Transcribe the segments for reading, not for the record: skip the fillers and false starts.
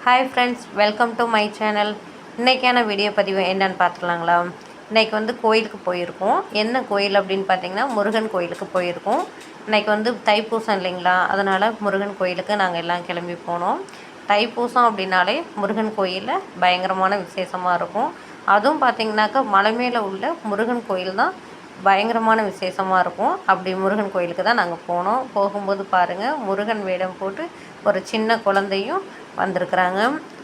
Hi friends, welcome to my channel. இன்றைக்கான video பதிவு என்னென்னு பார்த்துக்கலாங்களா? இன்றைக்கி வந்து கோயிலுக்கு போயிருக்கோம். என்ன கோயில் அப்படின்னு பார்த்தீங்கன்னா, முருகன் கோயிலுக்கு போயிருக்கோம். இன்றைக்கி வந்து தைப்பூசம் இல்லைங்களா, அதனால் முருகன் கோயிலுக்கு நாங்கள் எல்லாம் கிளம்பி போனோம். தைப்பூசம் அப்படின்னாலே முருகன் கோயிலில் பயங்கரமான விசேஷமாக இருக்கும். அதுவும் பார்த்திங்கனாக்கா மலை மேலே உள்ள முருகன் கோயில் தான் பயங்கரமான விசேஷமாக இருக்கும். அப்படி முருகன் கோயிலுக்கு தான் நாங்கள் போனோம். போகும்போது பாருங்கள், முருகன் வேடம் போட்டு ஒரு சின்ன குழந்தையும் வந்திருக்குறாங்க.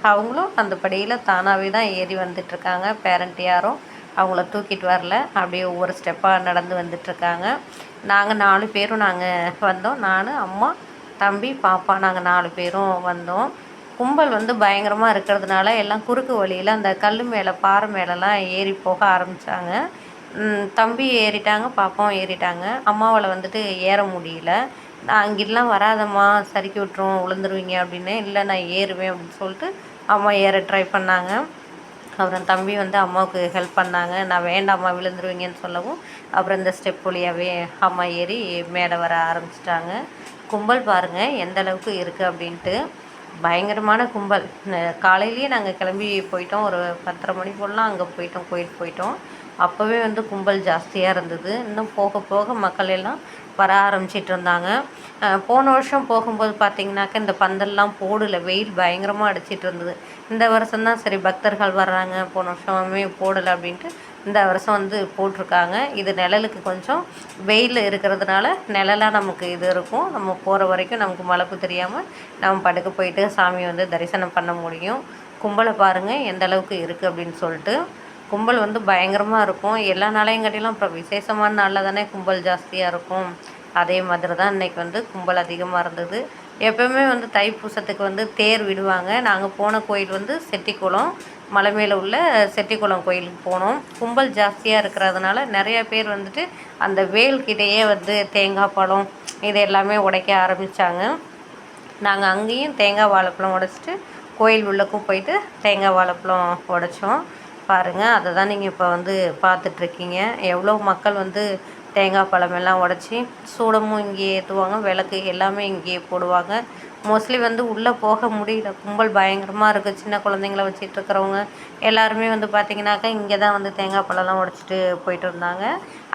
அவங்களும் அந்த படியில் தானாகவே தான் ஏறி வந்துட்டுருக்காங்க. பேரண்ட் யாரும் அவங்கள தூக்கிட்டு வரல. அப்படியே ஒவ்வொரு ஸ்டெப்பாக நடந்து வந்துட்டுருக்காங்க. நாங்கள் 4 பேரும் வந்தோம். நான், அம்மா, தம்பி, பாப்பா, நாங்கள் 4 பேரும் வந்தோம். கும்பல் வந்து பயங்கரமாக இருக்கிறதுனால எல்லாம் குறுக்கு வழியில் அந்த கல் மேலே பாறை மேலெலாம் ஏறி போக ஆரம்பித்தாங்க. தம்பி ஏறிட்டாங்க, பாப்பாவும் ஏறிட்டாங்க. அம்மாவால் வந்துட்டு ஏற முடியல. நான் அங்கிட்டலாம் வராதம்மா, சறுக்கி விட்டுரும், விழுந்துருவீங்க அப்படின்னு. இல்லை, நான் ஏறுவேன் அப்படின்னு சொல்லிட்டு அம்மா ஏற ட்ரை பண்ணாங்க. அப்புறம் தம்பி வந்து அம்மாவுக்கு ஹெல்ப் பண்ணாங்க. நான் வேண்டாம்மா விழுந்துருவீங்கன்னு சொல்லவும் அப்புறம் இந்த ஸ்டெப் வழியாகவே அம்மா ஏறி மேலே வர ஆரம்பிச்சிட்டாங்க. கும்பல் பாருங்கள் எந்த அளவுக்கு இருக்குது அப்படின்ட்டு. பயங்கரமான கும்பல். காலையிலேயே நாங்கள் கிளம்பி போயிட்டோம். ஒரு 10:30 மணி போலலாம் அங்கே போயிட்டோம், கோயிலுக்கு போயிட்டோம். அப்போவே வந்து கும்பல் ஜாஸ்தியாக இருந்தது. இன்னும் போக போக மக்கள் எல்லாம் வர ஆரம்பிச்சிட்டு இருந்தாங்க. போன வருஷம் போகும்போது பார்த்திங்கனாக்கா இந்த பந்தல்லாம் போடலை, வெயில் பயங்கரமாக அடிச்சிட்டு இருந்தது. இந்த வருஷம்தான் சரி பக்தர்கள் வர்றாங்க, போன வருஷமே போடலை அப்படின்ட்டு இந்த வருஷம் வந்து போட்டிருக்காங்க. இது நிழலுக்கு கொஞ்சம் வெயில் இருக்கிறதுனால நிழலாக நமக்கு இது இருக்கும். நம்ம போகிற வரைக்கும் நமக்கு மழைப்பு தெரியாமல் நம்ம படுக்க போயிட்டு சாமியை வந்து தரிசனம் பண்ண முடியும். கும்பலை பாருங்கள் எந்த அளவுக்கு இருக்குது அப்படின்னு சொல்லிட்டு. கும்பல் வந்து பயங்கரமாக இருக்கும். எல்லா நாளையும் காட்டிலும் அப்புறம் விசேஷமான நாளில் தானே கும்பல் ஜாஸ்தியாக இருக்கும். அதே மாதிரி தான் இன்றைக்கி வந்து கும்பல் அதிகமாக இருந்தது. எப்போவுமே வந்து தைப்பூசத்துக்கு வந்து தேர் விடுவாங்க. நாங்கள் போன கோயில் வந்து செட்டிக்குளம், மலை மேலே உள்ள செட்டிக்குளம் கோயிலுக்கு போனோம். கும்பல் ஜாஸ்தியாக இருக்கிறதுனால நிறையா பேர் வந்துட்டு அந்த வேல்கிட்டேயே வந்து தேங்காய் பழம் இது எல்லாமே உடைக்க ஆரம்பித்தாங்க. நாங்கள் அங்கேயும் தேங்காய் வாழைப்பழம் உடைச்சிட்டு கோயில் உள்ளக்கும் போயிட்டு தேங்காய் வாழைப்பழம் உடைச்சோம். பாருங்கள், அதை தான் நீங்கள் இப்போ வந்து பார்த்துட்ருக்கீங்க. எவ்வளோ மக்கள் வந்து தேங்காய் பழமெல்லாம் உடச்சி சூடமும் இங்கேயே ஏற்றுவாங்க, விளக்கு எல்லாமே இங்கேயே போடுவாங்க. மோஸ்ட்லி வந்து உள்ளே போக முடியல, கும்பல் பயங்கரமாக இருக்குது. சின்ன குழந்தைங்கள வச்சுட்டு இருக்கிறவங்க எல்லாருமே வந்து பார்த்திங்கனாக்கா இங்கே தான் வந்து தேங்காய் பழம்லாம் உடச்சிட்டு போயிட்டு இருந்தாங்க.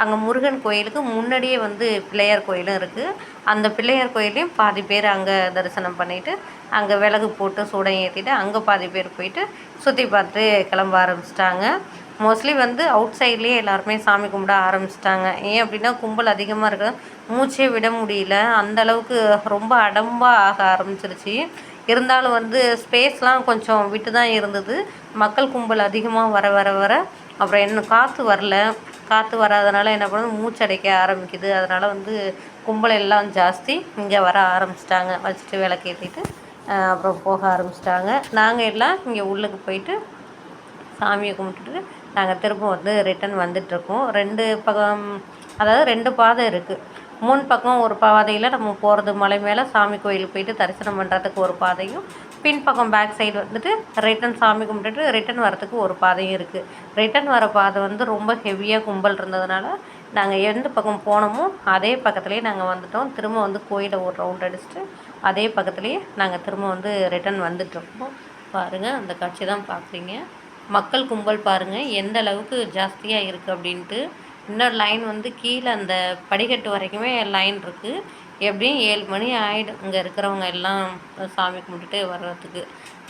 அங்கே முருகன் கோயிலுக்கு முன்னாடியே வந்து பிள்ளையார் கோயிலும் இருக்குது. அந்த பிள்ளையார் கோயிலையும் பாதி பேர் அங்கே தரிசனம் பண்ணிவிட்டு அங்கே விளக்கு போட்டு சூடம் ஏற்றிட்டு அங்கே பாதி பேர் போயிட்டு சுற்றி பார்த்து கிளம்ப ஆரம்பிச்சிட்டாங்க. மோஸ்ட்லி வந்து அவுட் சைட்லேயே எல்லாருமே சாமி கும்பிட ஆரம்பிச்சிட்டாங்க. ஏன் அப்படின்னா கும்பல் அதிகமாக இருக்குது, மூச்சே விட முடியல, அந்தளவுக்கு ரொம்ப அடம்பாக ஆக ஆரம்பிச்சிருச்சு. இருந்தாலும் வந்து ஸ்பேஸ்லாம் கொஞ்சம் விட்டு தான் இருந்தது. மக்கள் கும்பல் அதிகமாக வர வர வர அப்புறம் இன்னும் காற்று வரல. காற்று வராதனால என்ன பண்ணுது, மூச்சடைக்க ஆரம்பிக்குது. அதனால் வந்து கும்பல் எல்லாம் ஜாஸ்தி இங்கே வர ஆரம்பிச்சிட்டாங்க. வச்சுட்டு விளக்கேற்றிட்டு அப்புறம் போக ஆரம்பிச்சிட்டாங்க. நாங்கள் எல்லாம் இங்கே உள்ளுக்கு போயிட்டு சாமியை கும்பிட்டுட்டு நாங்கள் திரும்ப வந்து ரிட்டன் வந்துட்டுருக்கோம். 2 பக்கம், அதாவது 2 பாதை இருக்குது. 3 பக்கம் ஒரு பாதையில் நம்ம போகிறது மலை மேலே சாமி கோயிலுக்கு போயிட்டு தரிசனம் பண்ணுறதுக்கு ஒரு பாதையும், பின்பக்கம் பேக் சைடு வந்துட்டு ரிட்டன் சாமி கும்பிட்டுட்டு ரிட்டன் வரத்துக்கு ஒரு பாதையும் இருக்குது. ரிட்டன் வர பாதை வந்து ரொம்ப ஹெவியாக கும்பல் இருந்ததுனால நாங்கள் எந்த பக்கம் போனோமோ அதே பக்கத்துலேயே நாங்கள் வந்துட்டோம். திரும்ப வந்து கோயிலை ஒரு ரவுண்ட் அடிச்சுட்டு அதே பக்கத்துலேயே நாங்கள் திரும்ப வந்து ரிட்டன் வந்துட்டுருக்கோம். பாருங்கள், அந்த காட்சி தான் பார்க்குறீங்க. மக்கள் கும்பல் பாருங்கள் எந்த அளவுக்கு ஜாஸ்தியாக இருக்குது அப்படின்ட்டு. இன்னொரு லைன் வந்து கீழே அந்த படிக்கட்டு வரைக்குமே லைன் இருக்குது. எப்படியும் 7 மணி ஆகிடும் இங்கே இருக்கிறவங்க எல்லாம் சாமி கும்பிட்டுட்டு வர்றதுக்கு.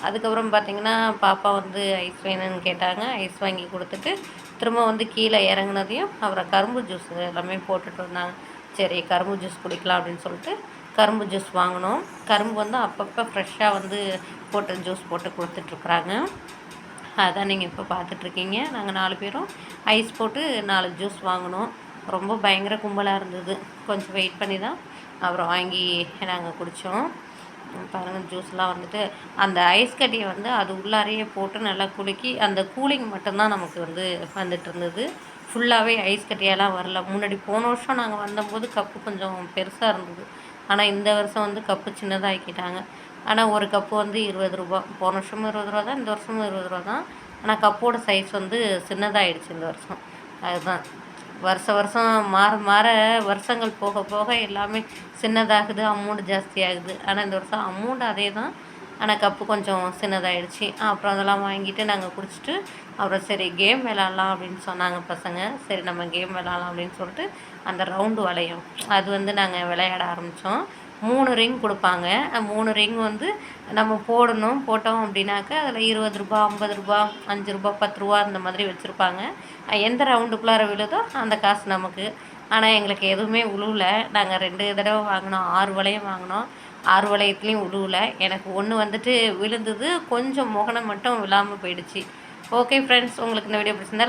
அதுக்கப்புறம் பார்த்திங்கன்னா பாப்பா வந்து ஐஸ் வேணும்னு கேட்டாங்க. ஐஸ் வாங்கி கொடுத்துட்டு திரும்ப வந்து கீழே இறங்குனதையும் அப்புறம் கரும்பு ஜூஸ் எல்லாமே போட்டுட்டு வந்தாங்க. சரி, கரும்பு ஜூஸ் குடிக்கலாம் அப்படின்னு சொல்லிட்டு கரும்பு ஜூஸ் வாங்கினோம். கரும்பு வந்து அப்பப்போ ஃப்ரெஷ்ஷாக வந்து போட்டு ஜூஸ் போட்டு கொடுத்துட்ருக்குறாங்க. அதான் நீங்கள் இப்போ பார்த்துட்ருக்கீங்க. நாங்கள் 4 பேரும் ஐஸ் போட்டு 4 ஜூஸ் வாங்கினோம். ரொம்ப பயங்கர கும்பலாக இருந்தது. கொஞ்சம் வெயிட் பண்ணி தான் அப்புறம் வாங்கி நாங்கள் குடித்தோம். பாருங்கள், ஜூஸ்லாம் வந்துட்டு அந்த ஐஸ் கட்டியை வந்து அது உள்ளாரையே போட்டு நல்லா குலுக்கி அந்த கூலிங் மட்டும்தான் நமக்கு வந்து வந்துட்டு இருந்தது. ஃபுல்லாகவே ஐஸ் கட்டியெல்லாம் வரல. முன்னாடி போன வருஷம் நாங்கள் வந்தபோது கப்பு கொஞ்சம் பெருசாக இருந்தது. ஆனால் இந்த வருஷம் வந்து கப்பு சின்னதாக ஆக்கிட்டாங்க. ஆனால் ஒரு கப்பு வந்து 20 ரூபா. போன வருஷமும் 20 ரூபா தான், இந்த வருஷமும் 20 ரூபா தான். ஆனால் கப்போட சைஸ் வந்து சின்னதாகிடுச்சு இந்த வருஷம். அதுதான் வருஷம் மாற மாற வருஷங்கள் போக போக எல்லாமே சின்னதாகுது, அமௌண்ட் ஜாஸ்தியாகுது. ஆனால் இந்த வருஷம் அமௌண்ட் அதே தான், ஆனால் கப்பு கொஞ்சம் சின்னதாகிடுச்சு. அப்புறம் அதெல்லாம் வாங்கிட்டு நாங்கள் குடிச்சிட்டு அப்புறம் சரி கேம் விளாட்லாம் அப்படின்னு சொன்னாங்க பசங்க. சரி நம்ம கேம் விளாட்லாம் அப்படின்னு சொல்லிட்டு அந்த ரவுண்டு வளையம் அது வந்து நாங்கள் விளையாட ஆரம்பித்தோம். 3 ரிங் கொடுப்பாங்க. 3 ரிங் வந்து நம்ம போட்டோம் அப்படின்னாக்கா அதில் ரூ. 20, ரூ. 50, ரூ. 10 அந்த மாதிரி வச்சுருப்பாங்க. எந்த ரவுண்டுக்குள்ளார விழுதோ அந்த காசு நமக்கு. ஆனால் எங்களுக்கு எதுவுமே உழுவல. நாங்கள் 2 தடவை வாங்கினோம். 6 வளையம் வாங்கினோம். 6 வளையத்துலேயும் உழுவல. எனக்கு ஒன்று வந்துட்டு விழுந்தது, கொஞ்சம் முகனம் மட்டும் விழாமல் போயிடுச்சு. ஓகே ஃப்ரெண்ட்ஸ், உங்களுக்கு இந்த வீடியோ பிடிச்சிருந்தா